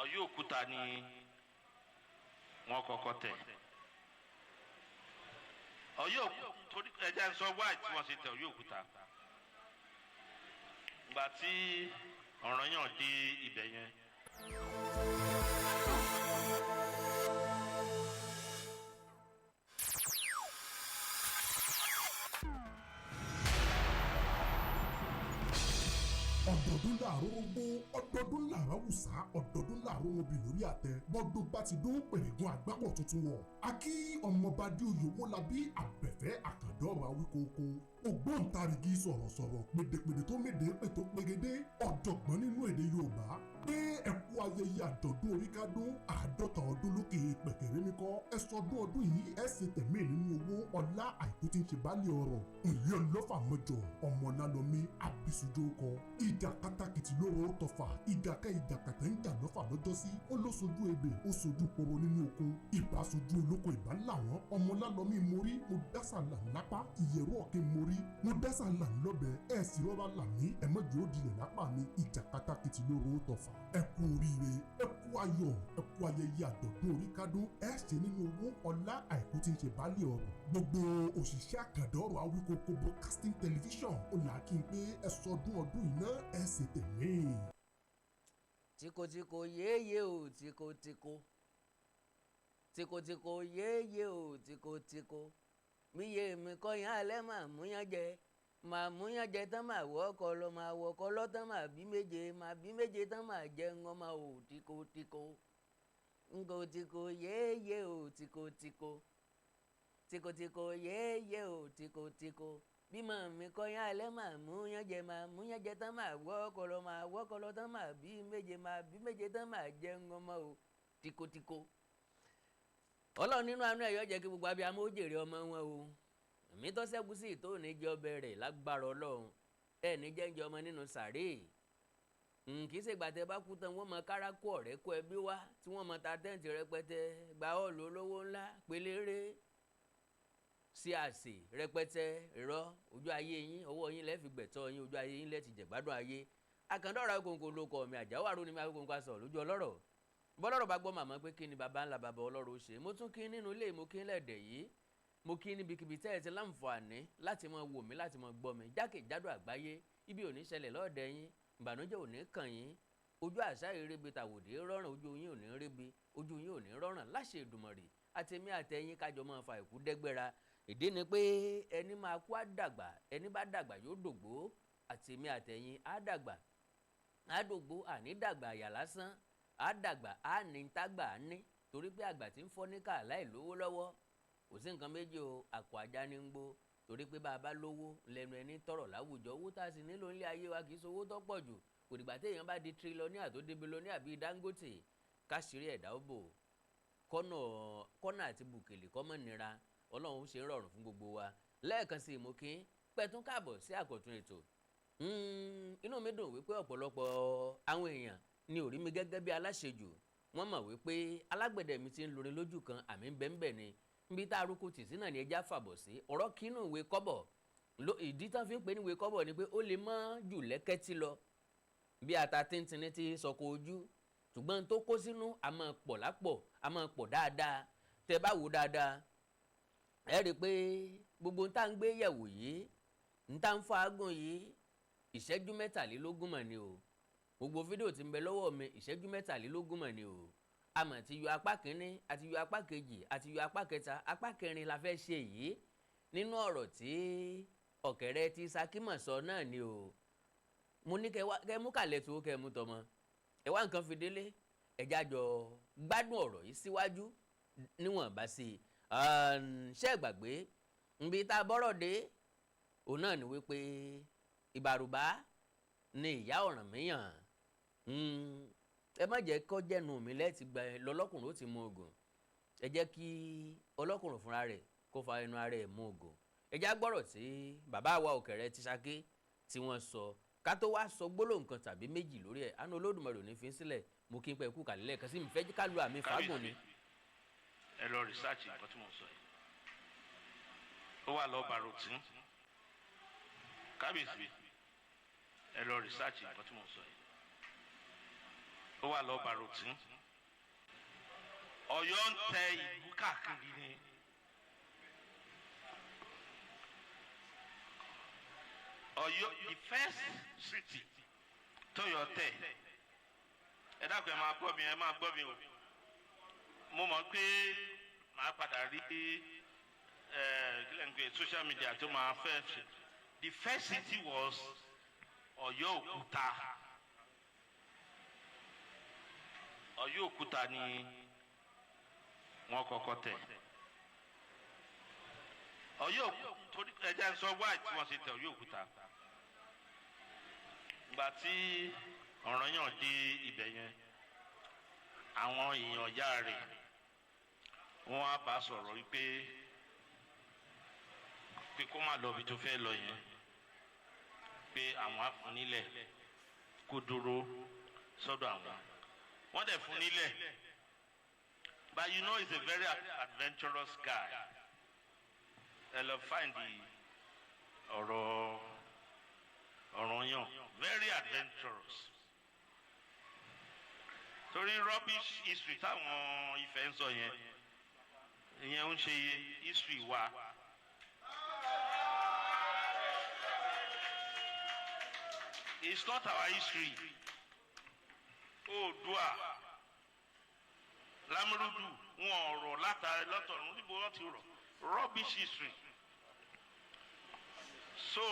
Ọ̀yọ́ Òkúta ni wọ́n kọ́kọ́ tẹ̀. Ọ̀yọ́ torí ẹ̀jẹ̀ sọ wáì tí wọ́n ṣe tẹ̀ Ọ̀yọ́ Òkúta. Ìgbà tí Ọranyan dé ibẹ̀ yẹn. ọdọọdún làárọ̀ ogbó ọdọọdún làárọ̀ wùsà ọdọọdún làárọ̀ obì lórí àtẹ bọ́dún bá ti dún pèrègùn àgbápọ̀ tuntun wọ̀ a kí ọmọọba Adéoyè Owólabí Àbẹ̀fẹ́ Àkàndọ̀rọ̀ Awíkókó ògbóǹtarìgì sọ̀rọ̀sọ̀rọ̀ pèdèpèdè tó méde pètò pegedé ọ̀jọ̀gbọ́n nínú èdè Yorùbá pé ẹ kú ayẹyẹ àjọ̀dún oríkádún 50 ọdún lókè pẹ̀kẹ̀rẹ́ nìkọ́ ẹ sọdún ọdún yìí ẹ ṣe tẹ̀mí nínú owó ọlá àìkú tí ń ṣe bálẹ̀ ọ̀rọ̀ ìyẹn lọ́fà mọ́jọ ọmọlálọ́mí abisujoko ìjà kátàkìtì lóró tọfà ìjàkẹ́ ìjàkàtà ń jà lọ́fà lọ́jọ́sí ó ló sojú ebè ó sojú poro nínú okun ìbá sojú olóko ìbá làwọn ọmọlálọ́mí mórí mo dásà là lápá ìyẹ̀rú ọ̀kẹ́ mórí mo dásà là lọ́bẹ̀ ẹ̀ sì rọ́bà là mí ẹ̀mọ́jọ́ ó dilẹ̀ lápá mi ìjà kátàkìtì lóró tọfà ẹ kú oríire ẹ kú ayọ̀ ẹ kú ayẹyẹ àjọ̀dún oríkádún ẹ ṣe nínú owó ọlá àìkú tí ń ṣe bálẹ̀ ọ̀rọ̀ gbogbo òṣìṣẹ́ Àkàndọ̀rọ̀ Awíkókó broadcasting television ó là kí n pé ẹ sọdún ọdún iná ẹ ṣe tẹ̀lé. tìkòtìkò yéye o tìkòtìkò tìkòtìkò yéye o tìkòtìkò mi yé mi kọyán alẹ́ màá múyán jẹ màá múyán jẹ tán màá wọ ọkọ lọ màá wọ ọkọ lọ tán màá bí méje tán màá jẹ ńgọmọ o tìkòtìkò ńkòtìkò yéye o tìkòtìkò tìkòtìkò yéye o tìkòtìkò bímọ mi kọyán alẹ́ màá múyán jẹ tán màá wọ ọkọ lọ tán màá bí méje tán màá jẹ ńgọmọ o tìkòtìkò. Ọlọ́run nínú àánú ẹ̀yọ́ jẹ́ kí gbogbo abiyamọ ó jèrè ọmọ wọn o èmi tó ṣẹ́gun sí ìtò ní jẹ́ ọbẹ̀ rẹ̀ lágbára Ọlọ́run ẹ̀ ní jẹ́ ń jẹ ọmọ nínú sàréè kì í ṣe ìgbà tẹ́ bá kú tán wọ́n mọ kárákó ọ̀rẹ́ kó ẹbí wá tí wọ́n mọ ta tẹ́ǹtì rẹpẹtẹ gba ọ̀lù olówó ńlá pélére sí àsè rẹpẹtẹ irọ́ ojú ayé yín ọwọ́ yín lẹ́ẹ̀ fi gbẹ̀tọ́ yín ojú ayé yín lẹ́ẹ̀ ti jẹ̀gbádùn ayé Àkàndọ̀rọ̀ Awíkókó ló kọ́ mi Àjàó Àrò ni mi Awíkókó aṣọ lójú ọlọ́rọ̀ bọ́lọ́rọ̀ bá gbọ́ màmá pé kí ni baba ńlá baba ọlọ́rọ̀ ṣe mo tún kí nínú ilé mo kí lẹ́dẹ̀ yìí mo kí níbikíbi tẹ́ ẹ ti láǹfààní láti máa wò mí láti máa gbọ́ mi jákèjádò àgbáyé ibi ò ní ṣẹlẹ̀ lọ́ọ̀dẹ̀ yín ìbànújẹ́ ò ní kàn yín ojú àṣà ìrẹ́bi tàwòdì rọrùn ojú yín ò ní rẹ́bi ojú yín ò ní rọrùn láṣẹ Èdùmàrè àtẹ̀mí àtẹ̀yìn kájọ máa fa ìkú dẹ́gbẹ́ra ìdí ni pé ẹni máa kú á dàgbà ẹni bá dàgbà yóò dògbó àtẹ̀mí àtẹ̀yìn á dàgbà á dògbó àní dàgbà àyà lásán á dàgbà á ní tágbà á ní torí pé àgbà tí ń fọ́ níkà láì lówó lọ́wọ́ kò sí nǹkan méjì o àpò ajá ní ń gbó torí pé bá a bá lówó lẹ́nu ẹni tọrọ láwùjọ owó tá a sì nílò nílé ayé wa kì í sowó tó pọ̀ jù kò dìgbà téèyàn bá di tírílọ́níà tó dé bílọ́níà bíi Dangote káṣírí ẹ̀dá ó bò kọ́nà àti bùkèlè kọ́mọ̀ nira Ọlọ́run ṣe ń rọrùn fún gbogbo wa lẹ́ẹ̀kan sí ìmọ̀kín pẹ̀tún káàbọ̀ sí àkọ́tún ètò inú mi dùn wípé ọ̀pọ̀lọpọ̀ àwọn èèyàn ni ò rí mi gẹ́gẹ́ bí aláṣejù wọ́n mọ̀ wípé alágbẹ̀dẹ mi ti ń lorin lójú kan àmì bẹ́ẹ̀nbẹ́ẹ̀ ni níbi tá a rúkú tì sí náà ni ẹja fàbọ̀ sí ọ̀rọ̀ kínú ìwé kọ́bọ̀ ìdí tán fi ń pè ní ìwé kọ́bọ̀ ni pé ó lè mọ́ jù lẹ́kẹ́tì lọ bí ata tíntìní ti sọkò ojú ṣùgbọ́n tó kó sínú a máa pọ̀ lápọ̀ a máa pọ̀ dáadáa tẹ́ bá wò dáadáa ẹ rí i pé gbogbo ń tá ń gbé yẹ̀wò yìí ń tá ń fagùn yìí ìṣẹ́jú 23 mọ̀ ni o gbogbo fídíò tí ń bẹ lọ́wọ́ mi ìṣẹ́jú 23 mọ̀ ni o àmọ́ ti yọ apá kínní àti yọ apá kejì àti yọ apá kẹta apá kẹrin la fẹ́ ṣe yìí nínú ọ̀rọ̀ tí ọ̀kẹ́rẹ́ ti Ṣaki mọ̀ sọ náà ni o mo ní kẹ́ mú kàlẹ́ tó kẹ́ mú tọmọ ẹ wá nǹkan fi délé ẹ̀já jọ gbádùn ọ̀rọ̀ yìí síwájú níwọ̀n bá sí ṣé ẹ gbàgbé nbí tá a bọ́rọ̀ dé òun náà ni wípé ìbàrùbá ni ìyá Ọ̀rànmíyàn ẹ má jẹ́ kó jẹ́nu mi lẹ́ẹ̀tì gba ẹ lọ́lọ́kùnrin ó ti mú oògùn ẹ jẹ́ kí ọlọ́kùnrin fúnra rẹ̀ kó fa ẹnu ara ẹ̀ mú oògùn ẹ já gbọ́rọ̀ tí bàbá wa Ọ̀kẹ́rẹ́ ti Ṣaki tí wọ́n sọ ká tó wá sọ gbólóhùn kan tàbí méjì lórí ẹ̀ àánú Olódùmarè ò ní fi sílẹ̀ mo kí n pẹ́ kú kàlẹ́ lẹ́ẹ̀kan sí mi fẹ́ ká lu àmì fàágùn ni. ẹ lọ rìsáàcì nǹkan tí mo sọ yìí ó wà lọ bàrò tí kábíyèsí ẹ lọ rìsáàcì nǹkan tí mo sọ yìí ó wà lọ bàròtún. Ọ̀yọ́ ń tẹ ìlú káàkiri ni. Ọ̀yọ́ the first city tọ́yọ́ tẹ̀. Ẹ dákun ẹ máa gbọ́ mi o. Mo mọ̀ pé màá padà rí social media tó máa fẹ́ ṣe. The first city was Ọ̀yọ́ Òkúta. Ọ̀yọ́ Òkúta ni wọ́n kọ́kọ́ tẹ̀. Ọ̀yọ́ torí ẹja ń sọ wáì tí wọ́n ṣe tẹ̀ Ọ̀yọ́ Òkúta. Ìgbà tí Ọranyan dé ibẹ̀ yẹn, àwọn èèyàn ìyá rẹ̀ wọ́n á bá sọ̀rọ̀ wípé kó má lọ ibi tó fẹ́ lọ yẹn, pé àwọn á fún nílẹ̀ kó dúró sọ́dọ̀ àwọn. Wọ́n dẹ̀ fún nílẹ̀. But you know he's a very adventurous guy. Hello, find the Ọranyan, very adventurous. Torí rubbish history táwọn Ifẹ̀ ń sọ yẹn ń ṣe history wa. It's not our history. Oòduà, Lámúrúdù, wọn ọ̀rọ̀ látàrí lọ́tọ̀ọ̀run níbo wọ́n ti rọ̀. Rubbish history. So,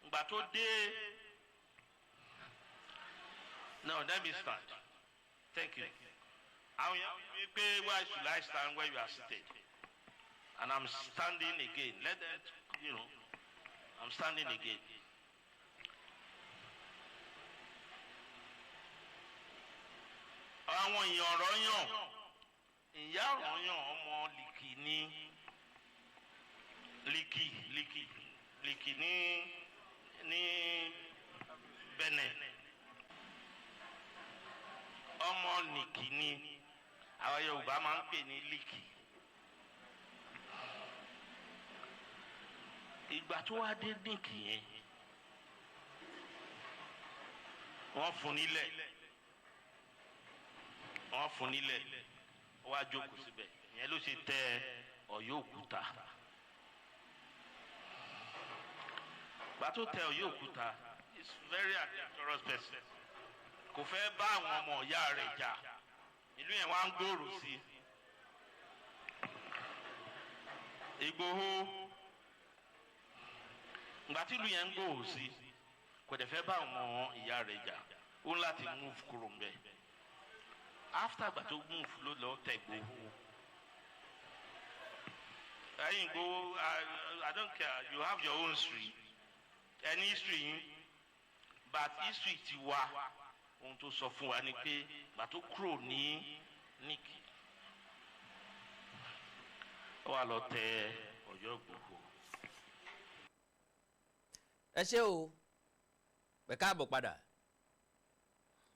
ìgbà tó dé. Now let me stand. Thank you. Why should I stand where you are seated? And I'm standing again. Let that, I'm standing again. Àwọn èèyàn Ọranyan, ìyá Ọranyan ọmọ Lìkì ní Lìkì ní Benin. Ọmọ Lìkì ní àwọn Yorùbá máa ń pè ní Lìkì. Ìgbà tó wá dé Lìkì yẹn, wọ́n fún nílẹ̀. Wọ́n á jókòó síbẹ̀. Ìyẹn ló ṣe tẹ Ọ̀yọ́ Òkúta. Ìgbà tó tẹ Ọ̀yọ́ Òkúta, he's very adventurous person. Kò fẹ́ bá àwọn ọmọ ìyá rẹ̀ jà. Ìlú yẹn wá ń gbòòrò sí. Ìgbòho, ìgbà tí ìlú yẹn ń gbòòrò sí, kò dẹ̀ fẹ́ bá àwọn ìyá rẹ̀ jà. Ó ń láti move kúrò ń bẹ̀. After ìgbà tó move ló lọ tẹ Ìgbòho. Ìgbòho, I don't care, you have your own history. Any history, but history ti wá. Ohun tó sọ fún wa ni pé ìgbà tó kúrò ní Níkì, ó wá lọ tẹ Ọ̀yọ́ Ìgbòho. Ẹ ṣé o, ẹ káàbọ̀ padà.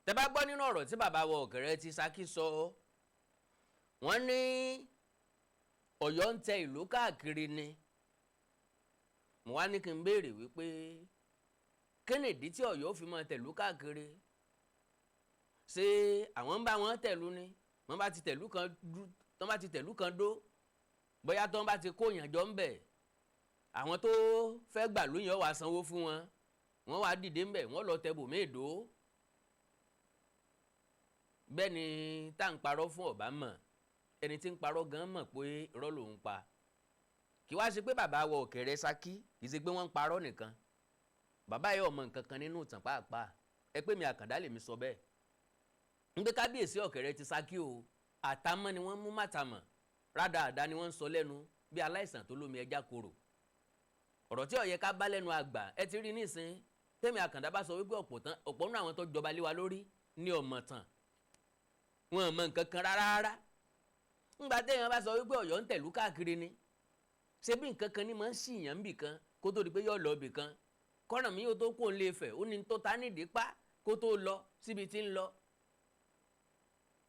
Tẹ́ bá gbọ́ nínú ọ̀rọ̀ tí bàbá wa Ọ̀kẹ́rẹ́ ti Ṣakí sọ, wọ́n ní Ọ̀yọ́ ń tẹ ìlú káàkiri ni. Mo wá ní kí n béèrè wípé kí nìdí tí Ọ̀yọ́ fi máa tẹ̀lú káàkiri? Ṣé àwọn ń bá wọn tẹ̀lú ni? Wọ́n bá ti tẹ̀lú kan dó, bóyá tó ń bá ti kó ìyànjọ́ ń bẹ̀, àwọn tó fẹ́ gbà lóyún wá sanwó fún wọn, wọ́n wá dìde ń bẹ̀, wọ́n lọ tẹ bòmíìdó. Bẹ́ẹ̀ ni tá ń parọ́ fún ọ̀bá mọ̀, ẹni tí ń parọ́ gan mọ̀ pé irọ́ lòun pa. Kì wá ṣe pé bàbá wa Ọ̀kẹ́rẹ́ Ṣakí, kì í ṣe pé wọ́n ń parọ́ nìkan. Bàbá yẹ ọmọ nǹkan kan nínú ìtàn pàápàá. Ẹ pé mi Àkàndá lèmi sọ bẹ́ẹ̀. Ń gbé kábíyèsí Ọ̀kẹ́rẹ́ ti Ṣakí o, àtàmọ́ ni wọ́n mú màtàmọ́, rádaràda ni wọ́n ń sọ lẹ́nu bí aláìsàn tó lómi ẹja korò. Ọ̀rọ̀ tí ó yẹ ká bá lẹ́nu àgbà, ẹ ti rí nísìn, tẹ́mi Àkàndá bá sọ wípé ọ̀pọ̀ nínú àwọn tó jọba lé wa lórí ní ọmọ tàn. Wọn mọ nǹkan kan rárá. Ńgbà téèyàn bá sọ wípé Ọ̀yọ́ ń tẹ̀lú káàkiri ni, ṣé bí nǹkan kan ní máa ń ṣìyàn bì kan kó tó di pé yóò lọ bì kan. Kọ́nà mi yóò tó kó ń lé Ifẹ̀, ó ní tó ta nídìí pa kó tó lọ síbi tí ń lọ.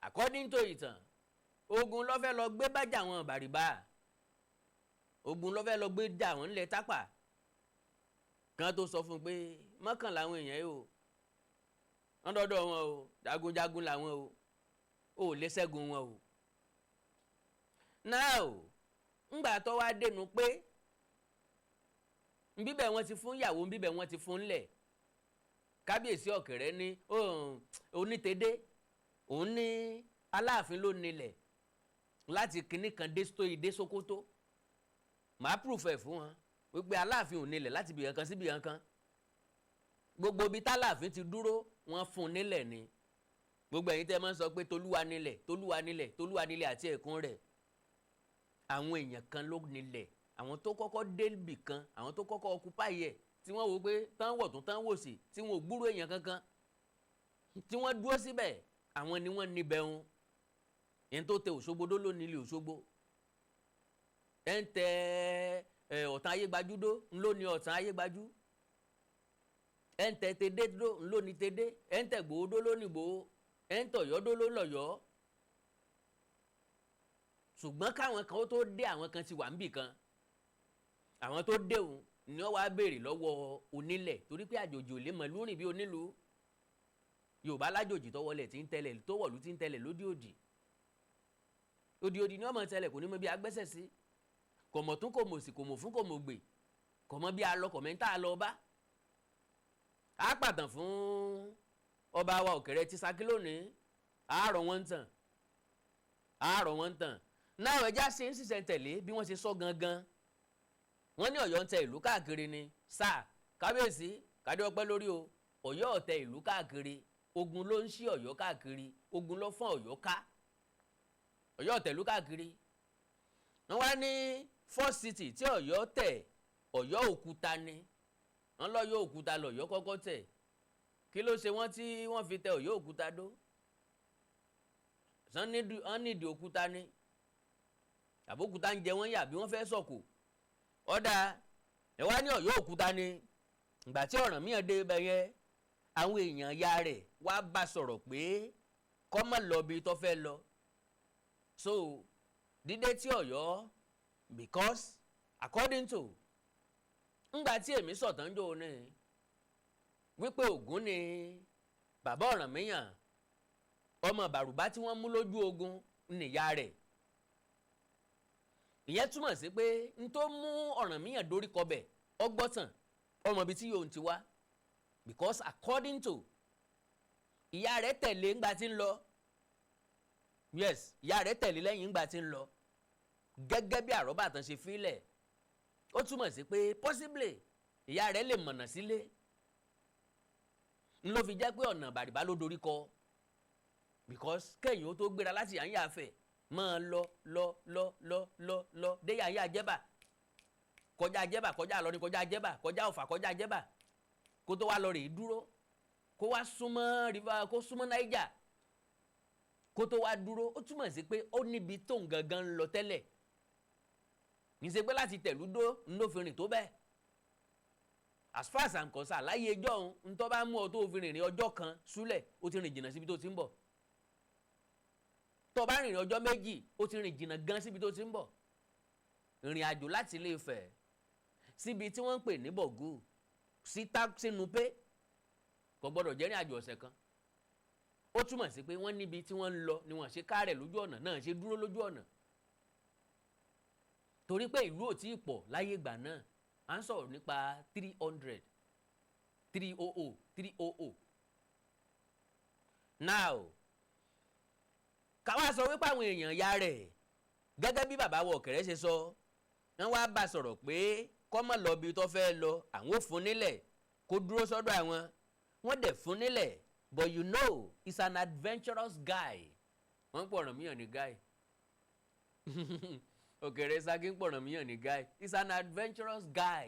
According to ìtàn, ogun ló fẹ́ lọ gbé bájà wọn Bàrìbà. Ogun ló fẹ́ lọ gbé jà wọn nílẹ̀ Tápà. Kan tó sọ fún un pé mọ́kànlá àwọn èèyàn yìí o, wọ́n dọ́dọ̀ wọn o jagunjagun làwọn o ò lè ṣẹ́gun wọn o. now ńgbà tó wá dénú pé bíbẹ̀ wọn ti fún ìyàwó bíbẹ̀ wọn ti fún lẹ̀ kábíyèsí ọ̀kẹ́rẹ́ ní onítẹ̀dé òun ní aláàfin ló nílẹ̀ láti kinní kan dé Sókótó màá proof ẹ̀ fún wọn wípé aláàfin ò nílẹ̀ láti bìyàn kan sí bìyàn kan gbogbo ibi táláàfin ti dúró wọn fún un nílẹ̀ ni gbogbo ẹ̀yin tẹ́ máa ń sọ pé tolúwa nílẹ̀ tolúwa nílẹ̀ tolúwa nílẹ̀ àti ẹ̀kún rẹ̀ àwọn èèyàn kan ló nílẹ̀ àwọn tó kọ́kọ́ débì kan àwọn tó kọ́kọ́ occupy ẹ̀ tí wọ́n wò pé tán wọ̀ tún tán wò sí tí wọ́n ò gbúrò èèyàn kankan tí wọ́n dúró síbẹ̀ àwọn ni wọ́n níbẹ̀ wọn ẹni tó tẹ Òṣogbo dó ló nílé Òṣogbo ẹ̀ ń tẹ Ọ̀tàn Ayégbájú dó ńlọ ní Ọ̀tàn Ayégbájú ẹ̀ ń tẹ Tẹdé dó ńlọ ní Tẹdé ẹ̀ ń tẹ Ìgbòho dó ló ní Ìgbòho ẹ̀ ń tọ̀yọ́ dó ló lọ́yọ́ ṣùgbọ́n káwọn kan ó tó dé àwọn kan ti wà níbì kan àwọn tó dé òun ni wọ́n wá béèrè lọ́wọ́ onílẹ̀ torí pé àjòjì ò lè mọ̀ lúrìn bí onílùú Yorùbá lájòjì tó wọlé tí ń tẹ̀lẹ̀ tó wọ̀lú tí ń tẹ̀lẹ̀ lódì òdì ni wọ́n mọ̀ tẹ̀lẹ̀ kò ní mọ̀ bí agbẹ́sẹ̀ sí kò mọ̀ tún kò mọ̀ sí kò mọ̀ fún kò mọ̀ gbè kò mọ̀ bí alọ kọ̀mẹ́ntà lọ bá a pàtàn fún ọba wa Ọ̀kẹ́rẹ́ ti Ṣakí lónìí àárọ̀ wọn ń tàn náà ẹja ṣe ń ṣiṣẹ́ tẹ̀lé bí wọ́n ṣe sọ gangan wọ́n ní Ọ̀yọ́ ń tẹ ìlú káàkiri ni sáà kábíyèsí kádé ọpẹ́ lórí o Ọ̀yọ́ ò tẹ ìlú káàkiri ogun ló ń ṣí Ọ̀yọ́ káàkiri ogun ló fọ́n Ọ̀yọ́ ká Ọ̀yọ́ ò tẹ ìlú káàkiri wọ́n wá ní first city tí Ọ̀yọ́ tẹ Ọ̀yọ́ Òkúta ni wọ́n lọ́yọ́ Òkúta lọ́yọ́ kọ́kọ́ tẹ̀ kí ló ṣe wọ́n tí wọ́n fi tẹ Ọ̀yọ́ Òkúta dó wọ́n nídìí òkúta ni àbókúta ń jẹ wọ́n yà bí wọ́n fẹ́ sọ̀kò ọ̀dà ẹ̀ wá ní Ọ̀yọ́ Òkúta ni ìgbà tí Ọ̀rànmíyàn dé ibẹ̀ yẹn àwọn èèyàn ya rẹ̀ wá bá sọ̀rọ̀ pé kó má lọ bí tó fẹ́ lọ so dídé tí Ọ̀yọ́ because according to ńgbà tí èmi sọ̀tàn jò ní wípé Ògún ni bàbá Ọ̀rànmíyàn ọmọ bàrùbá tí wọ́n mú lójú ogun nìyá rẹ̀ ìyẹn túmọ̀ sí pé n tó mú Ọ̀rànmíyàn dórí kọbẹ̀ ọgbọ́tàn ọmọ ibi tí yóò ti wá because according to ìyá rẹ̀ tẹ̀lé ńgbà tí ń lọ yes ìyá rẹ̀ tẹ̀lé lẹ́yìn ńgbà tí ń lọ gẹ́gẹ́ bí àrọ́bàtàn ṣe fílẹ̀ ó túmọ̀ sí pé possibly ìyá rẹ̀ lè mọ̀nà sílé ń ló fi jẹ́ pé ọ̀nà bàrìbá ló dorí kọ because kẹ́yìn ó tó gbéra láti yàn yà fẹ̀ máa lọ dé yàn yà jẹ́bà kọjá jẹ́bà kọjá lọ ní kọjá jẹ́bà kọjá ọ̀fà kọjá jẹ́bà kó tó wá lọ rèé dúró kó wá súnmọ́ river kó súnmọ́ Niger kó tó wá dúró ó túmọ̀ sí pé ó níbi tó ń gangan ń lọ tẹ́lẹ̀ ní ṣe pé láti tẹ̀lúdó ń ló fi rìn tó bẹ́ẹ̀ as far as I'm concerned láyé ẹjọ́ òun ń tọ́ bá mú ọ tó fi rìnrìn ọjọ́ kan súlẹ̀ ó ti rìn jìnnà síbi tó ti ń bọ̀ tó bá rìnrìn ọjọ́ méjì ó ti rìn jìnnà gan síbi tó ti ń bọ̀ ìrìn àjò láti Ilé Ifẹ̀ síbi tí wọ́n ń pè ní Bọ̀gú sínú pé kò gbọ́dọ̀ jẹ́ rìn àjò ọ̀sẹ̀ kan ó túmọ̀ sí pé wọ́n níbi tí wọ́n ń lọ ni wọ́n ṣe kárẹ̀ lójú ọ̀nà náà ṣe dúró lójú ọ̀nà torí pé ìlú ò tí ì pọ̀ láyé ìgbà náà à ń sọ̀rọ̀ nípa 300 now káwá sọ wípé àwọn èèyàn ya rẹ̀ gẹ́gẹ́ bí bàbá wọ Ọ̀kẹ́rẹ́ ṣe sọ wọ́n wá bá sọ̀rọ̀ pé kọ́mọ̀ lọ bí tó fẹ́ lọ àwọn ò fún nílẹ̀ kó dúró sọ́dọ̀ àwọn wọ́n dẹ̀ fún nílẹ̀ but you know he's an adventurous guy wọ́n pọ̀ Ọ̀rànmíyàn ní guy Ọ̀kẹ́rẹ́ Ṣakí ń pọ̀ Ọ̀rànmíyàn ní guy he's an adventurous guy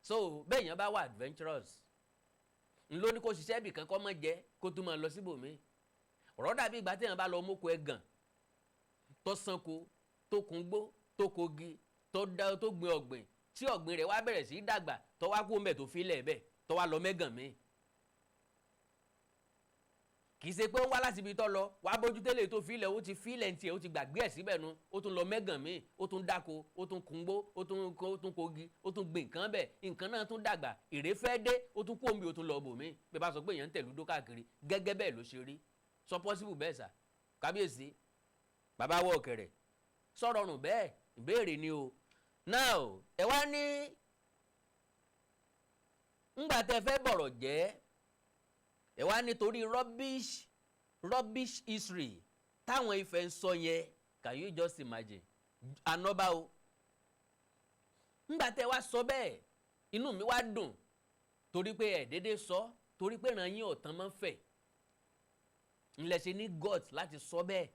so bẹ́ẹ̀ yẹn bá wà adventurous ńlọ ní kó ṣiṣẹ́ ibì kan kọ́ mọ́ jẹ́ kó tún máa lọ síbòmí ọ̀rọ̀ dàbí ìgbà téèyàn bá lọ móko ẹ̀gàn tó sanko tó kúngbó tó kogi tó gbin ọ̀gbìn tí ọ̀gbìn rẹ̀ wá bẹ̀rẹ̀ sí í dàgbà tó wá kú ńbẹ̀ tó filẹ̀ bẹ̀ tó wá lọ mẹ́gàn mi kì í ṣe pé ó wá láti ibi tó lọ wàá bójú tẹ́lẹ̀ tó filẹ̀ ó ti filẹ̀ ní tiẹ̀ ó ti gbàgbé ẹ̀ síbẹ̀ nu ó tún lọ mẹ́gàn míì ó tún dáko ó tún kúngbó ó tún kogi ó tún gbìn nǹkan bẹ̀ nǹkan náà tún dàgbà èrè fẹ́ dé ó tún kú omi ó tún lọ bò mí bí bá sọ pé èèyàn ń tẹ̀lú dó káàkiri gẹ́gẹ́ bẹ́ẹ̀ ló ṣe rí sọ pọ́sibù bẹ́ẹ̀ sà kábíyèsí bàbá wọ ọ̀kẹ́rẹ́ sọ̀rọ̀ ọ̀rùn bẹ́ẹ̀ ìbéèrè ni o now ẹ wá ní ńgbà tẹ́ fẹ́ bọ̀rọ̀ jẹ́ ẹ wá nítorí rubbish history táwọn Ifẹ̀ ń sọ yẹn can you just imagine ànọ́bá o ńgbà tẹ́ wá sọ bẹ́ẹ̀ inú mi wá dùn torí pé ẹ̀ déédéé sọ torí pé ràn yín ọ̀tán máa ń fẹ̀ ńlẹ̀ ṣe ní god láti sọ bẹ́ẹ̀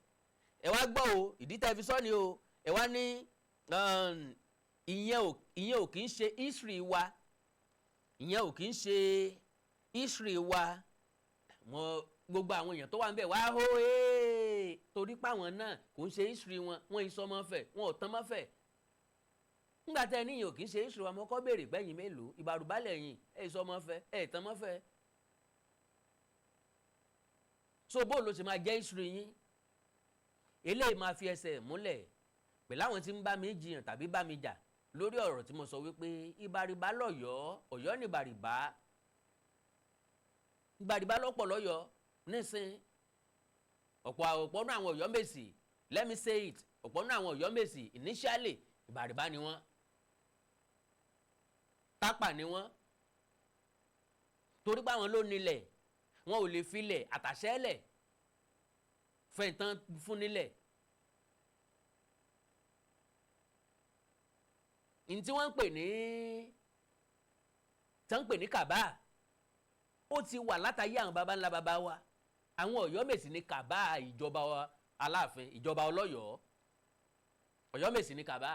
ẹ wá gbọ́ o ìdí tẹ́ fi sọ ni o ẹ wá ní ìyẹn ò kì í ṣe history wa ìyẹn ò kì í ṣe history wa wọn gbogbo àwọn èèyàn tó wà ń bẹ̀ wá hó torí páwọn náà kò ń ṣe history wọn ìsọmọfẹ̀ wọn ò tán mọ́fẹ̀ nígbà tẹ́ ẹ níyàn ò kì í ṣe history wa mo kọ́ béèrè gbẹ̀yìn mélòó ìbàrúbálẹ̀ yìí ẹ̀ ìsọmọfẹ̀ ẹ̀ tán mọ́fẹ̀ so bó ló ṣe máa jẹ́ history yín eléyìí máa fi ẹsẹ̀ múlẹ̀ pẹ̀lú àwọn tí ń bá mi jiyàn tàbí bá mi jà lórí ọ̀rọ̀ tí mo sọ wípé ìbàrìbá lọ́yọ̀ọ́ ọ̀yọ́ ní ìbàrìbá lọ́pọ̀ lọ́yọ̀ọ́ nísìn ọ̀pọ̀ náà àwọn ọ̀yọ́ mèsì let me say it ọ̀pọ̀ náà àwọn ọ̀yọ́ mèsì initially ìbàrìbá ni wọ́n tápà ni wọ́n torí pé àwọn ló nílẹ̀ wọn ò lè filẹ̀ àtàṣẹ́lẹ̀ fẹ̀ǹtàn fún nílẹ̀ ní tí wọ́n ń pè ní kàbá ó ti wà látàyé àwọn baba ńlá baba wa àwọn ọ̀yọ́mèsì ní kàbá ìjọba aláàfin ìjọba ọlọ́yọ̀ọ́ ọ̀yọ́mèsì ní kàbá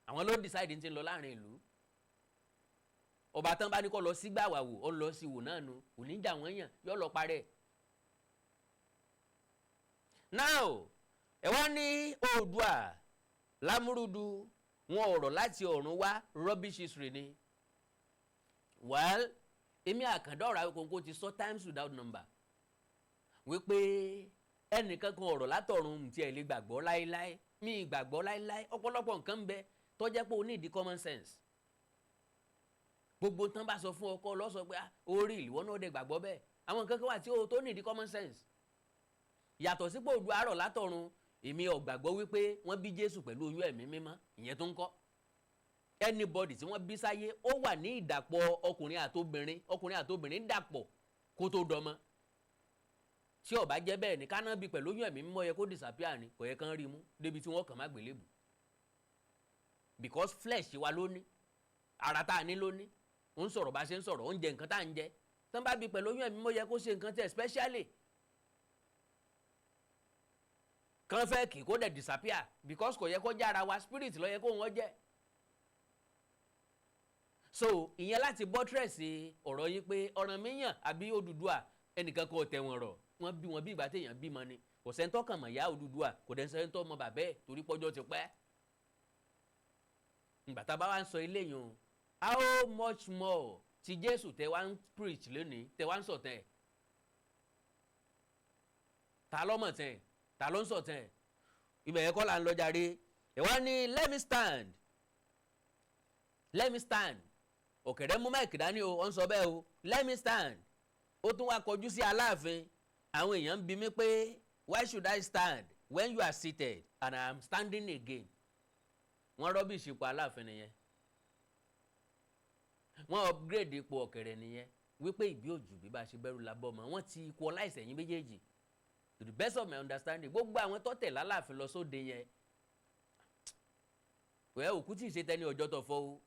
àwọn ló decide ti ń lọ láàrin ìlú ọba tán bá ní kó lọ sígbà wà wò ó lọ sí wò náà nu kò ní jà wọ́n yàn yóò lọ parẹ́ now ẹ wá ní Oòduà Lámúrúdu wọn ọ̀rọ̀ láti ọ̀run wá rubbish history ni well èmi àkàndọ̀rọ̀ Awíkonko ti sọ times without number wípé ẹnìkan kan ọ̀rọ̀ látọ̀run tí ẹ lè gbàgbọ́ láéláé mi gbàgbọ́ láéláé ọ̀pọ̀lọpọ̀ nǹkan ń bẹ tó jẹ́ pé o ní ìdí common sense gbogbo tán bá sọ fún ọkọ lọ sọ pé orí ìwọ náà dẹ gbàgbọ́ bẹ́ẹ̀ àwọn nǹkan kan wà tí o tó ní ìdí common sense yàtọ̀ sípò Oòduà àrọ̀ látọ̀run èmi ò gbàgbọ́ wípé wọ́n bí Jésù pẹ̀lú oyún ẹ̀mí mímọ́ ìyẹn tó ń kọ́ anybody tí wọ́n bí sáyé ó wà ní ìdàpọ̀ ọkùnrin àtobìnrin dàpọ̀ kó tó dọmọ tí ó bá jẹ́ bẹ́ẹ̀ ni káná bí pẹ̀lú oyún ẹ̀mí mímọ́ yẹ kó disappear ni kò yẹ kán rí mú débi tí wọ́n kàn má gbélébù because flesh wa ló ní ara tá a ní ló ní ó ń sọ̀rọ̀ bá ṣe ń sọ̀rọ̀ ó ń jẹ nǹkan tá à ń jẹ tán bá bí pẹ̀lú oyún ẹ̀mí mímọ́ yẹ kó ṣe nǹkan tẹ̀ especially kan fẹ́ kì kó dẹ̀ disappear because kò yẹ kó jẹ́ ara wa spirit ló yẹ kó wọ́n jẹ́ so ìyẹn láti buttress ọ̀rọ̀ yín pé Ọ̀rànmíyàn àbí Odùduwà ẹnìkan kò tẹ̀ wọ́n rọ̀ wọ́n bí wọn bí ìgbà téèyàn bímọ ni kò sẹ́ńtọ́ kàn mọ̀ ìyá Odùduwà kò dẹ̀ sẹ́ńtọ́ mọ bàbá ẹ̀ torí pọ́jọ́ ti pẹ́ ìgbà tá a bá wá ń sọ eléyìí o how much more ti Jésù tẹ wá ń preach lónìí tẹ wá ń sọ̀tẹ̀ ta ló mọ̀ tẹ̀ ta ló ń sọ̀tẹ̀ ibẹ̀ yẹn kọ́ là ń lọ jàre ẹ̀ wá ní let me stand Ọ̀kẹ́rẹ́ mú máìkì dání o ó ń sọ bẹ́ẹ̀ o let me stand ó tún wá kọjú sí Aláàfin àwọn èèyàn ń bi mí pé why should I stand when you are seated and I am standing again wọ́n rọ́bìṣì ipò Aláàfin nìyẹn wọ́n upgrade ipò Ọ̀kẹ́rẹ́ nìyẹn wípé ìbí òjù bí bá ṣe bẹ̀rù labọ́ mọ́ wọ́n ti equalize ẹ̀yin méjèèjì to the best of my understanding gbogbo àwọn tó tẹ̀lé Aláàfin lọ sóde yẹn wẹ́ òkú tí ì ṣe tẹ́ni ọjọ́ tó fọ́ o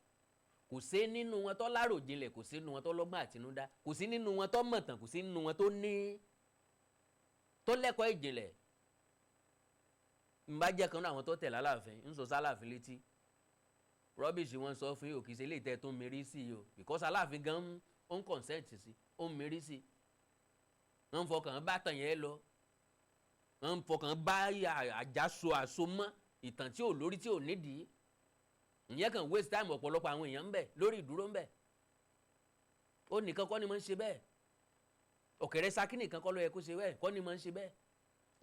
kò sí nínú wọn tó láròjinlẹ̀ kò sí nínú wọn tó lọ́gbọ́n àtinúdá kò sí nínú wọn tó mọ̀tàn kò sí nínú wọn tó lẹ́kọ̀ọ́ ìjìnlẹ̀ n bá jẹ́ kan náà àwọn tó tẹ̀lé Aláàfin ń sọ sálàfin létí rọ́bìṣì wọn sọ fún yìí òkè ìṣẹ̀lẹ̀ ìtẹ́ tó ń mérí sí i o because Aláàfin gan ó ń consent sí ó ń mérí sí i wọ́n ń fọkàn bá tàn yẹn lọ wọ́n ń fọkàn bá àjàsọ àsomọ́ ìtàn tí ò lórí tí ò nídìí ìyẹn kan waste time ọ̀pọ̀lọpọ̀ àwọn èèyàn ń bẹ lórí ìdúró ń bẹ ó nìkan kọ́ ni mo ń ṣe bẹ́ẹ̀ Ọ̀kẹ́rẹ́ Ṣakí nìkan kọ́ ló yẹ kó ṣe bẹ́ẹ̀, kọ́ ni máa ń ṣe bẹ́ẹ̀.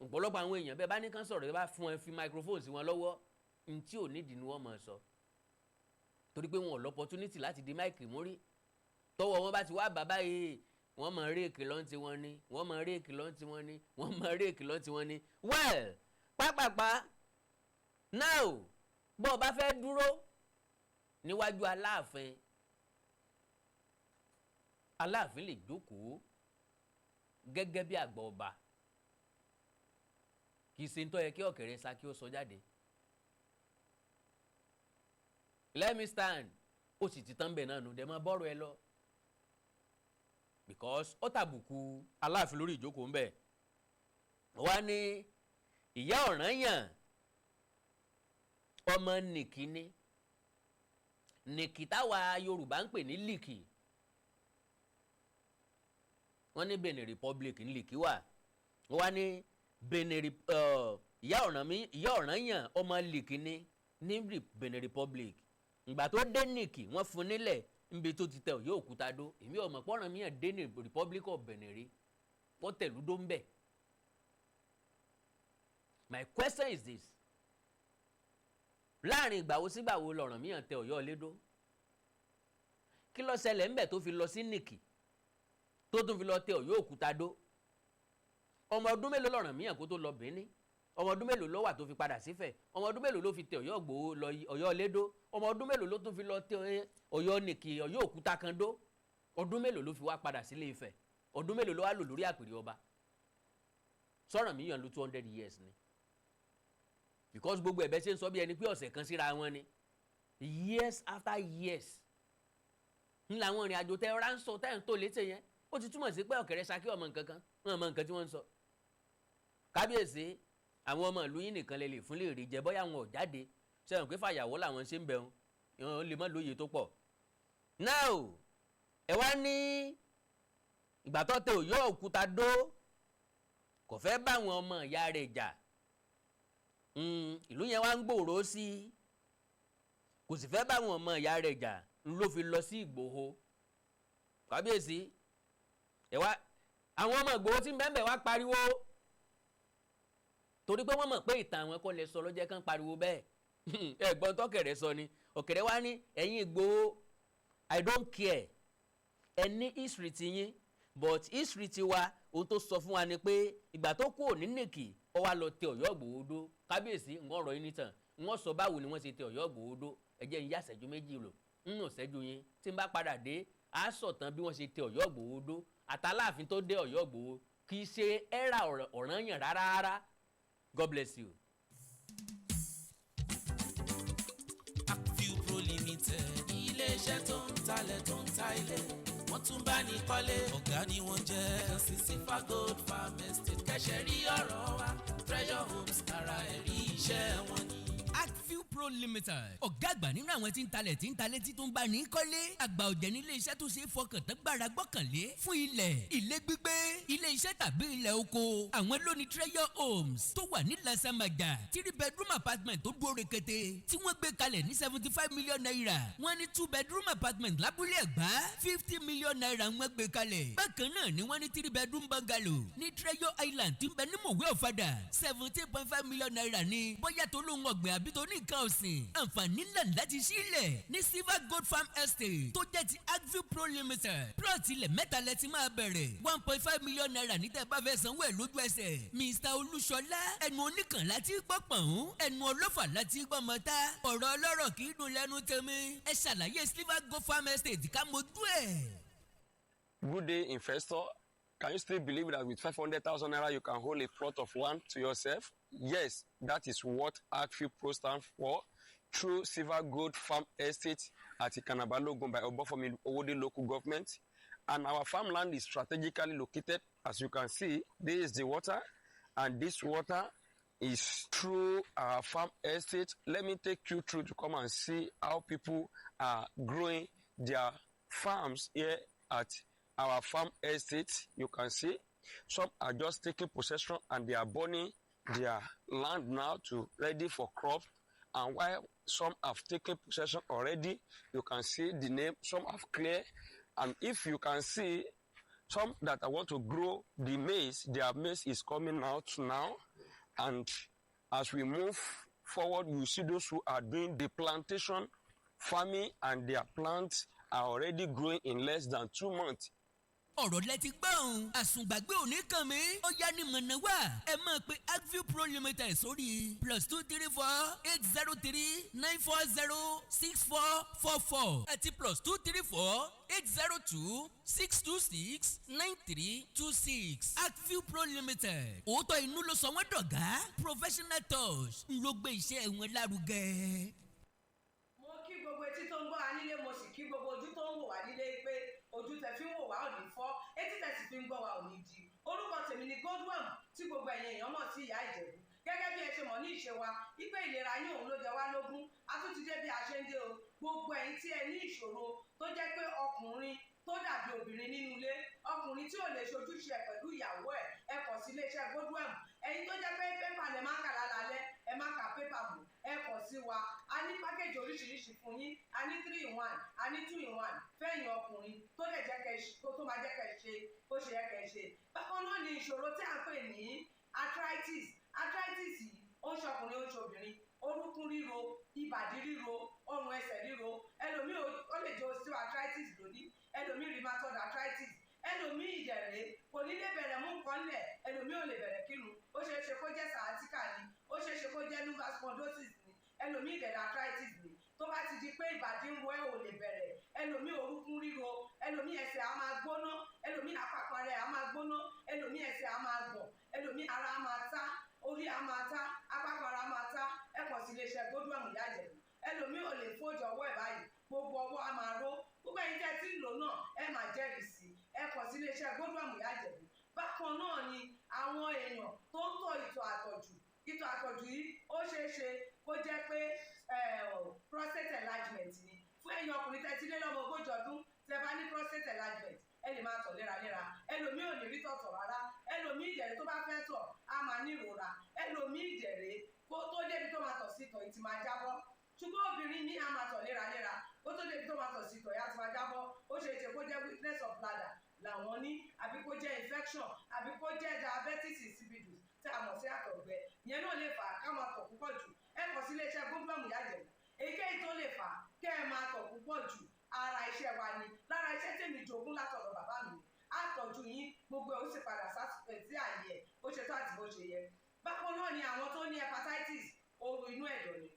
Ọ̀pọ̀lọpọ̀ àwọn èèyàn bẹ́ẹ̀ bá ní kán sọ̀rọ̀, bá fún ẹ fi microphone sí wọn lọ́wọ́, n tí ò nídìí ni wọ́n máa sọ. Torí pé wọn ò l'opportunity láti di máìkì mórí. Tọ́wọ́ wọn bá ti wá bàbá yìí, wọ́n máa réèkì lọ́ntì wọn ni, wọ́n máa réèkì lọ́ntì wọn ni, wọ́n máa réèkì lọ́ntì wọn ni. Well, pápápá now bó o bá fẹ́ dúró níwájú Aláàfin, Aláàfin lè jókòó gẹ́gẹ́ bí àgbà ọba. Kì í ṣe ń tó yẹ kí Ọ̀kẹ́rẹ́ Ṣakí ó sọ jáde. Let me stand. Ó sì ti tán bẹ̀ náà nù, dẹ̀ máa bọ́rọ̀ ẹ lọ. Because ó tàbùkù Aláàfin lórí ìjókòó ń bẹ̀. Wá ní ìyá Ọranyan ọmọ Nìkì ni. Nìkì táwa Yorùbá ń pè ní Líkì. Wọ́n ní Benin Republic ní Líkì wà. Wá ní ìyá Ọranyan ọmọ Líkì ni ní Benin Republic. Ìgbà tó dé Nìkì wọ́n fún nílẹ̀ níbi tó ti tẹ̀ Ọ̀yọ́ Òkútadó. Èmi ò mọ̀ pé Ọranyan dé ní Republic of Benin rí. Wọ́n tẹ̀lú dó ń bẹ̀. My question is this. Láàrin ìgbà wo sígbà wo l'Ọranyan tẹ Ọ̀yọ́ lédó? Kí ló ṣẹlẹ̀ ńbẹ̀ tó fi lọ sí Nìkì? Tó tún fi lọ tẹ Ọ̀yọ́ Òkútadó? Ọmọ ọdún mélòó l'Ọranyan kó tó lọ Benin? Ọmọ ọdún mélòó ló wà tó fi padà sífẹ̀? Ọmọ ọdún mélòó ló fi tẹ Ọ̀yọ́ Ìgbòho lọ Ọ̀yọ́ lédó? Ọmọ ọdún mélòó ló tún fi lọ tẹ Ọ̀yọ́ Nìkì Ọ̀yọ́ Òkútakandó? Ọdún mélòó ló fi wá padà sílé Ifẹ̀? Ọdún mélòó ló wá lò lórí àpèrè ọba? Ṣ'Ọranyan lò 200 years ni. Because gbogbo ẹ̀bẹ̀ ṣe ń sọ bí ẹni pé ọ̀sẹ̀ kan síra wọn ni. Years after years. Ń làwọn ìrìn àjò tẹ ọ́rá ń sọ tẹ́ ń tó létè yẹn. Ó ti túmọ̀ sí pé Ọ̀kẹ́rẹ́ Ṣakí ọmọ nǹkan kan, wọ́n mọ nǹkan tí wọ́n ń sọ. Kábíyèsí, àwọn ọmọ ìlú yín nìkan lè fún lè rí jẹ, bóyá wọn ò jáde. Ṣẹ́yìn pé fàyàwọ́ làwọn ṣe ń bẹ̀rùn. Wọ́n lè má lóye tó pọ̀. Now, ẹ wá ní ìgbà tó tẹ Ọ̀yọ́ Òkútadó, kò fẹ́ bá àwọn ọmọ ìyá rẹ̀ jà. Ìlú yẹn wá ń gbòòrò sí i. Kò sì fẹ́ bá àwọn ọmọ ìyá rẹ̀ jà ló fi lọ sí Ìgbòho. Kábíyèsí, ẹ wá àwọn ọmọ Ìgbòho tí ń bẹ́ẹ̀ bẹ́ẹ̀ wá pariwo. Torí pé wọ́n mọ̀ pé ìtàn àwọn ẹ̀kọ́ lè sọ ló jẹ́ kán pariwo bẹ́ẹ̀. Ẹ̀gbọ́n t'Ọ̀kẹ́rẹ́ sọ ni. Ọ̀kẹ́rẹ́ wá ní ẹ̀yin Ìgbòho, I don't care. Ẹ ní history ti yín, but history ti wa ohun tó sọ fún wa ni pé ìgbà tó kúrò ní Nìkì ó wá lọ tẹ Ọ̀yọ́ Ìgbòho dó. Kábíyèsí, ń ọ̀rọ̀ yín nìtàn, ń sọ báwo ni wọ́n ṣe tẹ Ọ̀yọ́ Ìgbòho dó. Ẹ jẹ́ ń yá ìṣẹ́jú méjì lò, ń nù ìṣẹ́jú yín. Tí n bá padà dé, á sọ̀tàn bí wọ́n ṣe tẹ Ọ̀yọ́ Ìgbòho dó. Àtàláàfin tó dé Ọ̀yọ́ Ìgbòho kì í ṣe era Ọranyan rárá. God bless you. Acview Pro Limited, ilé-iṣẹ́ tó ń talẹ̀ tó ń ta ilé, wọ́n tún bá ní kọ́lé, ọ̀gá ni wọ́n jẹ́. Sísífà Gold Farm Estate, kẹ́sẹ̀ rí ọ̀rọ̀ wa, Treasure Homes, ara ẹ̀rí iṣẹ́ wọn ni. Acview Pro Limited, ọ̀gá àgbà nínú àwọn tí ń talẹ̀ tí ń talé tí tó ń bá ní kọ́lé, àgbà ọ̀jẹ̀ nílé iṣẹ́ tó ṣe é fọkàn tán gbára gbọ́kànlé fún ilẹ̀, ilé gbígbé, ilé iṣẹ́ tàbí ilẹ̀ oko. Àwọn lóní Treasure Homes tó wà ní Lasamaja, 3 bedroom apartment tó dúró rekete tí wọ́n gbé kalẹ̀ ní 75 million naira. Wọ́n ní 2 bedroom apartment lábúlé Ẹ̀gbá, 50 million naira wọ́n gbé kalẹ̀. Bákan náà ni wọ́n ní 3 bedroom bungalow ní Treasure Island tí ń bẹ ní Mòwe Ọ̀fadà, 17.5 million naira ní. Bóyá tó lóhun ọ̀gbìn àbí tó ní nǹkan ọ̀sìn, àǹfààní ńlá láti sílẹ̀ ní Silver Gold Farm Estate tó jẹ́ ti Acview Pro Limited. Plot ilẹ̀ mẹ́ta lẹ ti máa bẹ̀rẹ̀ 1.5 million naira ní tẹ́ bá fẹ́ sanwó ẹ̀ lójú ẹsẹ̀. Mr. Olúṣọlá, ẹnu oníkan láti gbọ́ pọ̀n, ẹnu ọlọ́fà láti gbọ́ mọ́ta. Ọ̀rọ̀ ọlọ́rọ̀ kì í dùn lẹ́nu tèmi. Ẹ ṣàlàyé Silver Gold Farm Estate ká mojú ẹ̀. Good day, investor. Can you still believe that with 500,000 naira you can hold a plot of land to yourself? Yes, that is what Acview Pro stands for. Through Silver Gold Farm Estate at Ikanabalogun by Obofomi Owode local government. And our farmland is strategically located. As you can see, this is the water, and this water is through our farm estate. Let me take you through to come and see how people are growing their farms here at our farm estate. You can see some are just taking possession and they are burning their land now to ready for crops, and while some have taken possession already, you can see the name, some have cleared. And if you can see, Some that I want to grow the maize, their maize is coming out now. And as we move forward, you see those who are doing the plantation farming and their plants are already growing in less than 2 months. ọ̀rọ̀ lẹ ti gbọ́ òun àsùngbàgbé òní kan mi ó yá ní mọ̀nà wá ẹ máa pe Agview Pro Limited sórí +234 803 940 6444 àti +234 802 626 9326 Agview Pro Limited òótọ́ inú ló sọ wọ́n dọ̀gá professional touch ń ló gbé iṣẹ́ wọn lárugẹ. mo kí gbogbo etí tó ń gbọ́ wa nílé mo sì kí gbogbo ojú tó ń wò wá nílé pé ojú tẹ fi ń wò wá ò ní fọ́ etí tẹ sì fi ń gbọ́ wa ò ní di orúkọ tèmi ni Godwin tí gbogbo ẹ̀yin èèyàn mọ̀ sí ìyá Ìjẹ̀bú gẹ́gẹ́ bí ẹ ṣe mọ̀ ní ìṣe wa wípé ìlera yín òun ló jẹ wá lógún a tún ti dé bí a ṣe ń dé o gbogbo ẹ̀yin tí ẹ ní ìṣòro tó jẹ́ pé ọkùnrin tó dàbí obìnrin nínú ilé ọkùnrin tí ò lè ṣojúṣe ẹ̀ pẹ̀lú ìyàwó ẹ̀ kàn sí iléeṣẹ́ Godwin ẹ̀yin tó jẹ́ pé pépà lẹ máa ń kà lálálẹ́ ẹ má ka pépà mọ́ ẹ kàn sí wa a ní pákéjì oríṣiríṣi fún yín a ní 3-in-1 a ní 2-in-1 fẹ́yìn ọkùnrin tó lè jẹ́ tó máa jẹ́ kẹ́ ṣe bó ṣe yẹ kẹ́ ṣe bákan náà ni ìṣòro tí a ń pè ní arthritis yìí ó ń ṣọkùnrin ó ń ṣobìnrin orúnkún ríro ìbàdí ríro ọrùn ẹsẹ̀ ríro ẹlòmíì ó lè jẹ́ osteoarthritis lónìí ẹlòmíì rheumatoid arthritis ẹlòmíì ìdẹ̀rẹ̀ kò ní lè bẹ̀rẹ̀ mú nǹkan lẹ̀ ẹlòmíì ò lè bẹ̀rẹ̀ kírun ó ṣeé ṣe kó jẹ́ sciatica ni ó ṣeé ṣe kó jẹ́ lumbar spondylosis ni ẹlòmíì ìdẹ̀rẹ̀ arthritis ni tó bá ti di pé ìbàdí ń wọ ẹ̀ ò lè bẹ̀rẹ̀ ẹlòmíì orúnkún ríro ẹlòmíì ẹsẹ̀ á máa gbóná ẹlòmíì àpapọ̀ rẹ̀ á máa gbóná ẹlòmíì ẹsẹ̀ á máa gbọ̀n ẹlòmíì ara á máa tá orí á máa tá àpapọ̀ ara á máa tá ẹ kàn sí iléeṣẹ́ Godwin ìyá Ìjẹ̀bú ẹlòmíì ò lè fojú ọwọ́ ẹ̀ báyìí gbogbo ọwọ́ á máa ró gbogbo ẹ̀yin tẹ́ tí ń lò náà ẹ máa jẹ́rìí sí ẹ kàn sí iléeṣẹ́ Godwin ìyá Ìjẹ̀bú bákan náà ni àwọn èèyàn tó ń tọ̀ ìtọ̀ àtọ̀jù yìí ó ṣeé ṣe kó jẹ́ pé prostate enlargement ni fún ẹ̀yin ọkùnrin tẹ́ ti lé lọ́mọ 40 ọdún tẹ́ bá ní prostate enlargement ẹ lè máa tọ̀ léraléra ẹlòmíì ò ní rí tọ̀tọ̀ rárá ẹlòmíì ìdẹ̀rẹ̀ tó bá fẹ́ tọ̀ á máa ní ìrora ẹlòmíì ìdẹ̀rẹ̀ kó tó débi tó máa tọ̀ sí tọ̀ ìtì máa jábọ́ ṣùgbọ́n obìnrin ní á máa tọ̀ léraléra kó tó débi tó máa tọ̀ sí tọ̀ ìyá ti máa jábọ́ ó ṣe é ṣe kó jẹ́ weakness of bladder làwọn ní àbí kó jẹ́ infection àbí kó jẹ́ diabetes insipidus tí a mọ̀ sí àtọ̀gbẹ ìyẹn náà lè fà á ká máa tọ̀ púpọ̀ jù ẹ kàn sí iléeṣẹ́ Godwin ìyá Ìjẹ̀bú èyíkéyìí tó lè fà á kẹ́ ẹ máa tọ̀ púpọ̀ jù ara iṣẹ́ wa ni lára iṣẹ́ tèmi jogún látọ̀dọ̀ bàbá mi àtọ̀jú yín gbogbo ẹ̀ ó sì padà sí àyè ẹ̀ ó ṣe tó àti bó ṣe yẹ bákan náà ni àwọn tó ní hepatitis ooru inú ẹ̀dọ̀ ni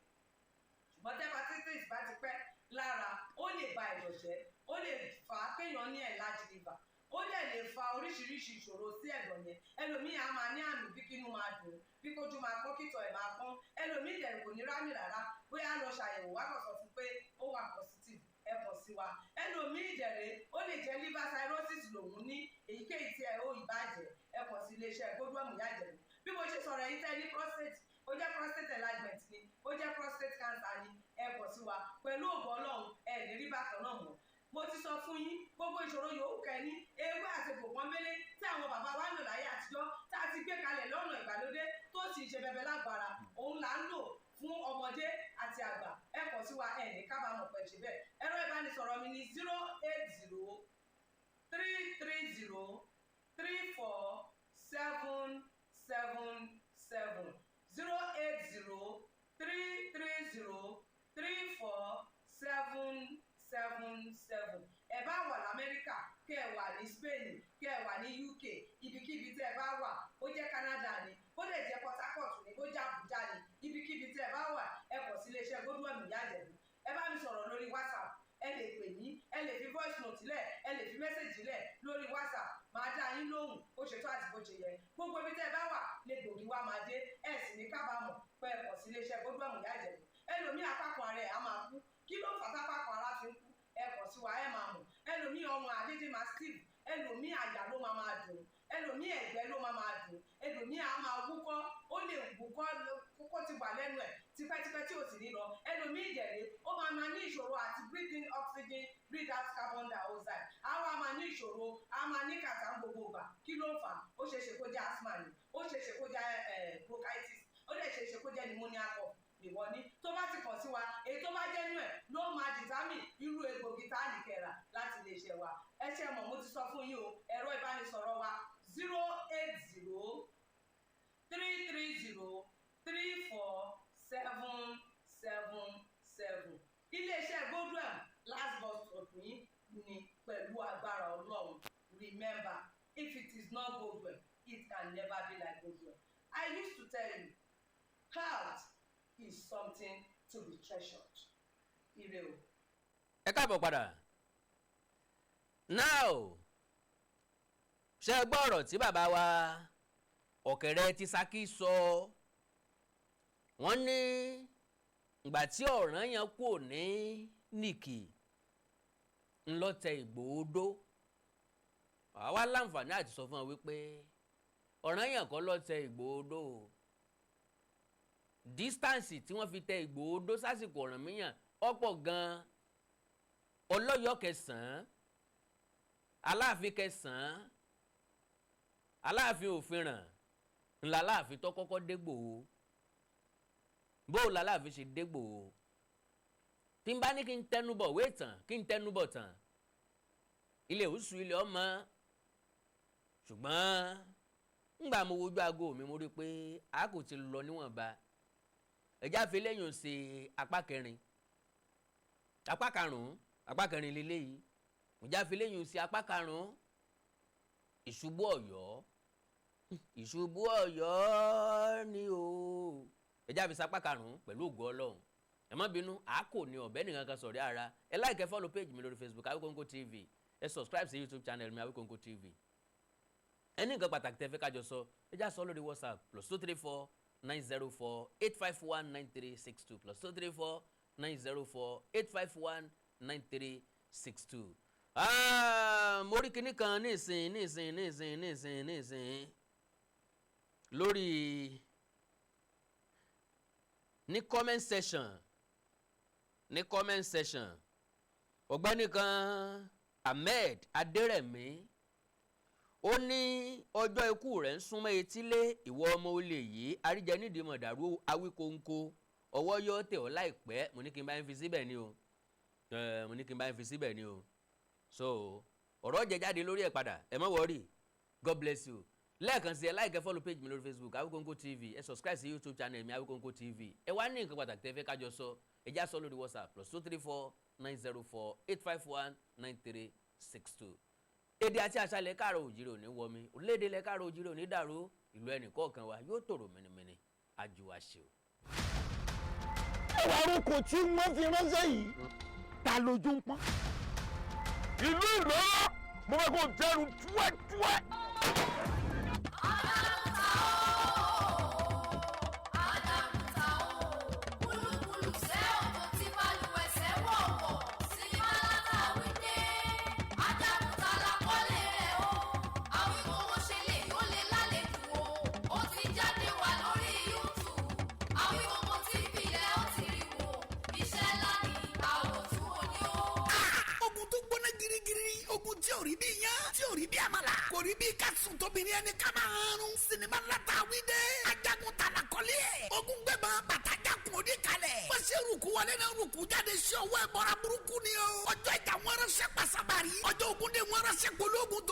ṣùgbọ́n tí hepatitis bá ti pẹ́ lára ó lè ba ẹ̀dọ̀ jẹ́ ó lè fà á kéèyàn ní enlarged liver ó dẹ̀ lè fa oríṣiríṣi ìṣòro sí ẹ̀dọ̀ yẹn ẹlòmíì á máa ní àmì bí kínú máa dùn bí kójú máa pọ́n kítọ̀ ẹ̀ máa pọ́n ẹlòmíì dẹ̀ kò ní rámì rárá bóyá lọ ṣàyẹ̀wò wá kàn sọ fún pé ó wà positive ẹ kàn sí wa ẹlòmíì dẹ̀rẹ̀ ó lè jẹ́ liver cirrhosis lòun ní èyíkéyìí tí ẹ ó ìbàjẹ́ ẹ kàn sí iléeṣẹ́ Godwin ìyá Ìjẹ̀bú bí mo ṣe sọ̀rọ̀ yìí tẹ́ ní prostate ó jẹ́ prostate enlargement ni ó jẹ́ prostate cancer ni ẹ kàn sí wa pẹ̀lú ògo Ọlọ́run ẹ ní rí bákan náà mọ́ mo ti sọ fún yín gbogbo ìṣòro yòówù kẹ́ni ewé àti gbòpọ́nbélé tí àwọn bàbá wa ń lò láyé àtijọ́ tá a ti gbé kalẹ̀ lọ́nà ìgbàlódé tó sì ṣe bẹbẹ lágbára òun là ń lò fún ọmọdé àti àgbà ẹ kàn sí wa ẹ ní kábàámọ̀ pẹ̀ ṣe bẹ́ẹ̀ ẹ̀rọ ìbánisọ̀rọ̀ mi ni 080 330 3477 080 330 3477 ẹ bá wà lamẹ́ríkà kẹ́ ẹ wà ní Spain kẹ́ ẹ wà ní UK ibikíbi tí ẹ bá wà ó jẹ́ Canada ni ó lè jẹ́ Port Harcourt ni ó jẹ́ Abuja ni ibikíbi tí ẹ bá wà ẹ kàn sí iléeṣẹ́ Godwin ìyá Ìjẹ̀bú ẹ bá mi sọ̀rọ̀ lórí WhatsApp ẹ lè pè mí ẹ lè fi voice note lẹ̀ ẹ lè fi message lẹ̀ lórí WhatsApp máa dá yín lóhùn ó ṣe tó àti bó ṣe yẹ gbogbo ibi tí ẹ bá wà lè gbòógì wá máa dé ẹ sì ní kábàámọ̀ pé ẹ kàn sí iléeṣẹ́ Godwin ìyá Ìjẹ̀bú ẹlòmíì apákan ara ẹ̀ á máa kú kí ló fà tápákan ara fi ń kú ẹ kàn sí wa ẹ máa mọ̀ ẹlòmíì ọmọ àdédé máa steve ẹlòmíì àyà ló máa dùn ẹlòmíì ẹ̀gbẹ́ ló máa dùn ẹlòmíì á máa wúkọ́ ó lè wúkọ́ kókó ti wà lẹ́nu ẹ̀ tipẹ́tipẹ́ tí ò sì ní lọ ẹlòmíì ìdẹ̀rẹ̀ ó máa ní ìṣòro àti breathe in oxygen breathe out carbon dioxide àwa máa ní ìṣòro á máa ní kàtà ń gbogbo ìgbà kí ló ń fà ó ṣeé ṣe kó jẹ́ asthma ni ó ṣeé ṣe kó jẹ́ bronchitis ó lè ṣeé ṣe kó jẹ́ pneumonia cough ìwọ ní tó bá ti kàn sí wa èyí tó bá jẹ́ nú ẹ̀ ló máa determine irú egbògi tá a lè kẹ́ra láti lè ṣe wa ẹ ẹ ṣe mọ̀ mo ti sọ fún yín o ẹ̀rọ ìbánisọ̀rọ̀ wa 080-330-34777 iléeṣẹ́ Godwin last bus stop yín ni pẹ̀lú agbára Ọlọ́run. Remember, if it is not Godwin, it can never be like Godwin. I used to tell you, health is something to be treasured. Ire o. Ẹ káàbọ̀ padà. Now, ṣe gbọ́ ọ̀rọ̀ tí bàbá wa Ọ̀kẹ́rẹ́ ti Ṣakí sọ. Wọ́n ní ìgbà tí Ọranyan kò ní nìkì ńlọ tẹ Ìgbòho dó. Àwa láǹfààní àti sọ fún ọ wípé Ọranyan kọ́ lọ tẹ Ìgbòho dó. Distance tí wọ́n fi tẹ Ìgbòho dó sásìkò Ọ̀rànmíyàn ọ̀pọ̀ gan-an. Ọlọ́yọ̀ kẹsàn-án, Aláàfin kẹsàn-án, Aláàfin Òfinràn ńlá Aláàfin tó kọ́kọ́ dégbòho. Bóò l'Aláàfin ṣe dégbòho. Tí n bá ní kí n tẹnubọ̀ wé tàn kí n tẹnubọ̀ tàn ilé òsù ilé ọmọ. Ṣùgbọ́n ńgbà mo wojú aago mi mo rí pé a kò ti lọ níwọ̀nba. Ẹ̀já fi lẹ́yìn ṣe apá kẹrin, apá karùn-ún, apá kẹrin lélẹ́yìí. Ẹ̀já fi lẹ́yìn ṣe apá karùn-ún. Ìṣubú Ọ̀yọ́, Ìṣubú Ọ̀yọ́ ni o. Ẹ̀já fi sapá karùn-ún pẹ̀lú ògo Ọlọ́run. Ẹ má bínú, a kò ní ọ̀bẹ nìkan kan sọ̀rí ara. Ẹ like ẹ follow page mi lórí Facebook Awikonko TV. Ẹ subscribe sí YouTube channel mi Awikonko TV. Ẹni nǹkan pàtàkì tẹ́ fẹ́ kájọ sọ, ẹ já sọ lórí WhatsApp +234 904 851 9362 +234 904 851 9362. Mo rí kinní kan nísìn lórí ní comment section ọ̀gbẹ́ni kan Ahmed Adérẹ̀mí ó ní ọjọ́ ikú rẹ̀ ń súnmọ́ etílé ìwọ ọmọ olè yìí àríjẹ nídìí mọ̀dàrú Awíkonko ọwọ́ yóò tẹ̀ ọ́ láìpẹ́. Mo ní kí n bá ń fi síbẹ̀ ni o. So ọ̀rọ̀ jẹ jáde lórí ẹ̀ padà ẹ má wọ́ọ̀rì. God bless you. Lẹ́ẹ̀kan sí ẹ like ẹ follow page mi lórí Facebook Awikonko TV, ẹ subscribe sí YouTube channel mi Awikonko TV. Ẹ wá ní nǹkan pàtàkì tẹ́ fẹ́ kájọ sọ ẹ já sọ lórí WhatsApp +234 904 851 9362. Èdè àti àṣà ilẹ̀ káàrọ̀ òjìrè òní wọmi, orílẹ̀-èdè ilẹ̀ káàrọ̀ òjìrè òní dàrú, ìlú ẹnì kọ̀ọ̀kan wa yóò tòrò mẹ́nimẹ́ni àjò wa ṣe o. Ẹwà orúkọ tí wọ́n fi ránṣẹ́ yìí ta lójú ń pọ́n. Ìlú Ìlọ́rọ̀ mo fẹ́ kó dẹrù túwẹ́túwẹ́. Kò rí bí kásùn tóbi ní ẹni ká máa rún. Sinimá látàwí dé. Ajagun tala kọ́lé ẹ̀. Ogun gbẹ̀bọ̀n bàtàjà kun òde kalẹ̀. Wọ́n ṣe rúkú wọlé náà rúkú jáde ṣé owó ẹ̀bọ̀ra burúkú ni o. Ọjọ́ ìjà wọn ránṣẹ́ pasabari. Ọjọ́ ogun dé wọn ránṣẹ́ pológun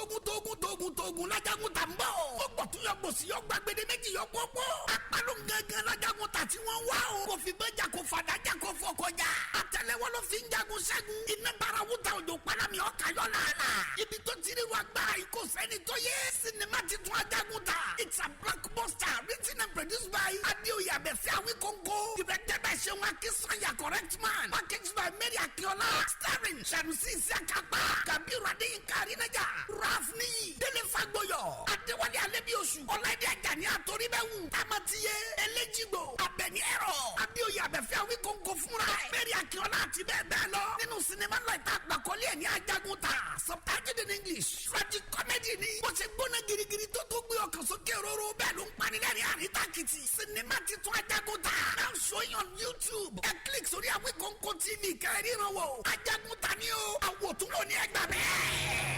tógun lájagun tà ń bọ̀. Ó gbọ̀tún yọ gbòsì yọ gbàgbédé méjì yọ pọ́pọ́. Àpálò gángan lájagun tà tí wọ́n wá o. Kò fi bẹ́jà kò fàdájà kò fọkọjà. Àtẹlẹwọ́ ló fi ń jagun ṣẹ́gun. Iná bara wúta òjò palami ọ̀ka yọ làálà. Ibi tó ti rí wa gbára yìí kò sẹ́ni tó yẹ. Sinimá ti tún ajagun ta. It's a blockbuster written and produced by Adéoyè Abẹ́fẹ́ Awíkonko. Directed by Ṣeun Akínsànyà correct man. Packaged by Mary Akíọ́lá. Starring Ṣànùsí Ìsíàkápá. Kàbírù Adéyínká Arínájà. Ralph Níyì. Délé Fágbóyọ̀. Adéwálé Alébíoṣù. Ọláìdé Àjàní Àtòríbẹ̀wù. Támátiyé. Eléjìgbò. Abẹ́ni Ẹ̀rọ. Adéoyè Abẹ́fẹ́ Awíkonko fúnra ẹ̀. Mary Akíọ́lá àti bẹ́ẹ̀ bẹ́ẹ̀ lọ. Nínú sinimá náà ìta àgbàkọ́lé ẹ̀ ní ajagun ta. Subtitled in English. Tragic comedy ni. Bó ṣe gbóná girigiri tó gbé ọkàn sókè róró bẹ́ẹ̀ ló ń panilẹ́rìn Onítànkitàn. Sinimá ti tún ajagun ta. Now showing on YouTube. Ẹ click sórí Awikonko TV kẹrin ìrànwọ́. Ajagun ta ni o. Àwòtúnwò ni ẹ gbà bẹ́ẹ̀.